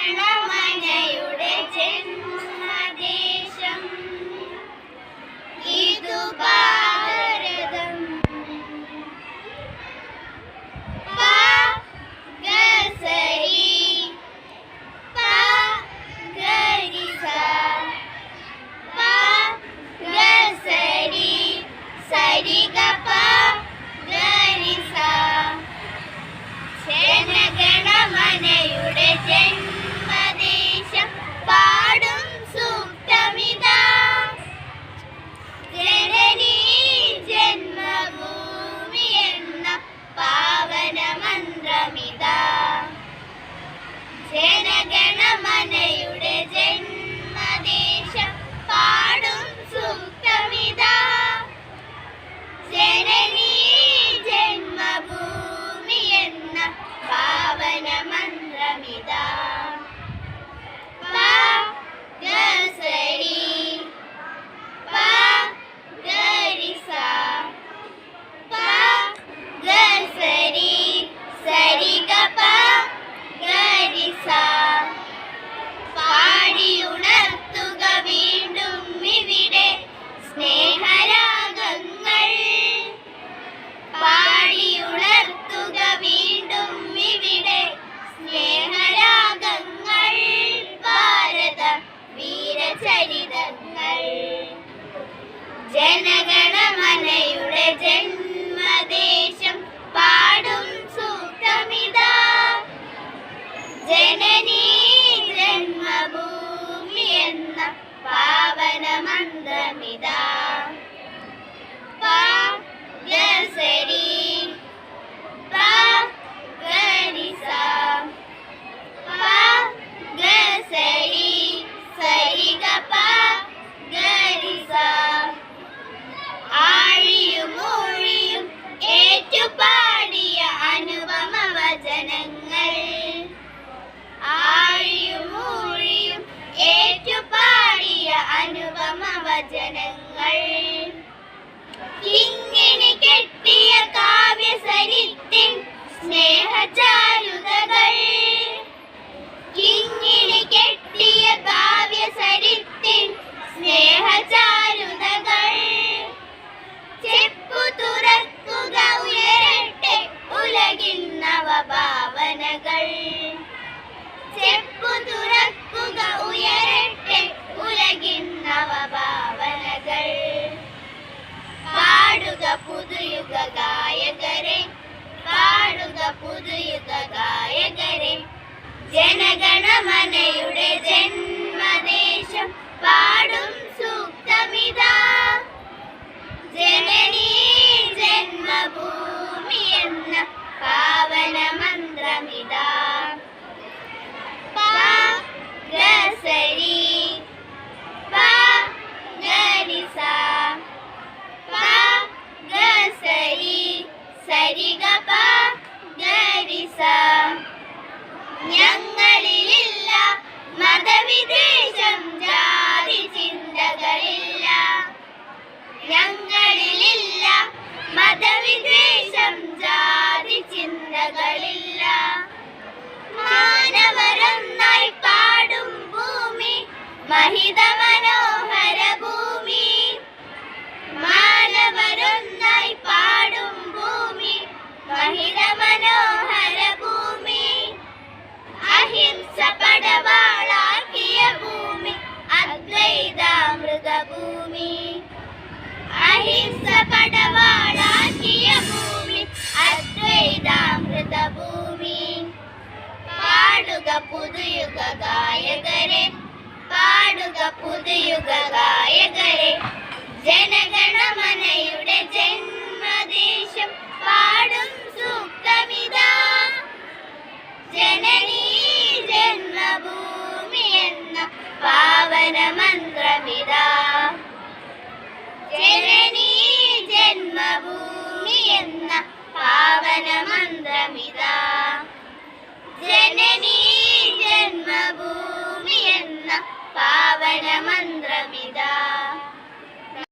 ജനഗണമനയുടെ ജന്മദേശം ഇതു ഭാരതം. പഗസരി പഗരിസ പഗസരി സരിഗപ ഗരിസ. ജനഗണമനയുടെ ജന്മദേശം പാടും സൂക്തമിതാ. ജനനീ ജന്മഭൂമി എന്ന പാവന മന്ത്രമിതാ. ജനഗണമനയുടെ ജന്മദേശം പാടും സൂക്തമിതാ. ജനനീ ജന്മഭൂമി എന്ന പാവന മന്ത്രമിതാ. പഗസരി പഗരിസ പഗസരി സരിഗപ ഗരിസ. പാടിയുണർത്തുക വീണ്ടും ഇവിടെ സ്നേഹരാഗങ്ങൾ. പാടിയുണർത്തുക വീണ്ടും ഇവിടെ സ്നേഹരാഗങ്ങൾ. ഭാരത വീരചരിതങ്ങൾ. ജനഗണമനയുടെ ജന്മദേശം പാടും സൂക്തമിതാ. ജനനീ ജന്മഭൂമി എന്ന പാവന മന്ത്രമിതാ. പഗസരി പഗരിസ പഗസരി സരിഗപ ഗരിസ. ആഴിയും മൂഴിയും ഏറ്റുപാടിയ അനുപമ വചനങ്ങൾ. ആഴിയും മൂഴിയും ഏറ്റുപാടിയ അനുപമ വചനങ്ങൾ. കിങ്ങിണി കെട്ടിയ കാവ്യസരിത്തിൻ സ്നേഹചാരുതകൾ. കിങ്ങിണി കെട്ടിയ കാവ്യസരിത്തിൻ സ്നേഹചാരുതകൾ. ചെപ്പു തുറക്കുക ഉയരട്ടെ ഉലകിൻ നവഭാവനകൾ. ചെപ്പു തുറക്കുക ഉയരട്ടെ ഉലകിൻ നവഭാവനകൾ. പാടുക പുതുയുഗ ഗായകരെ പാടുക പുതുയുഗ ഗായകരെ. ജനഗണമനയുടെ ജന്മദേശം പാടും സൂക്തമിതാ. ജനനീ ജന്മഭൂമി എന്ന പാവന മന്ത്രമിതാ. പഗസരി പഗരിസ പഗസരി സരിഗപ ഗരിസ. ഞങ്ങളിലില്ല മതവിദ്വേഷം ജാതി ചിന്തകളില്ല. ഞങ്ങളിലില്ല മതവിദ്വേഷം ജാതി ചിന്തകളില്ല. മാനവരൊന്നായി പാടും ഭൂമി മഹിത മനോഹര ഭൂമി. മാനവരൊന്നായി പാടും ഭൂമി മഹിത മനോഹര ഭൂമി. അഹിംസ പടവാളാക്കിയ ഭൂമി അദ്വൈതാമൃതഭൂമി. അഹിംസ പടവാളാക്കിയ ഭൂമി അദ്വൈതാമൃതഭൂമി. പാടുക പുതുയുഗ ഗായകരെ പാടുക പുതുയുഗ ഗായകരെ. ജനഗണമനയുടെ ജന്മദേശം പാടും സൂക്തമിതാ. ജനനീ ജന്മഭൂമി എന്ന പാവന മന്ത്രമിതാ. ജനനീ ജന്മഭൂമി എന്ന പാവന മന്ത്രമിതാ. ജനനീ ജന്മഭൂമി എന്ന പാവന മന്ത്രമിതാ.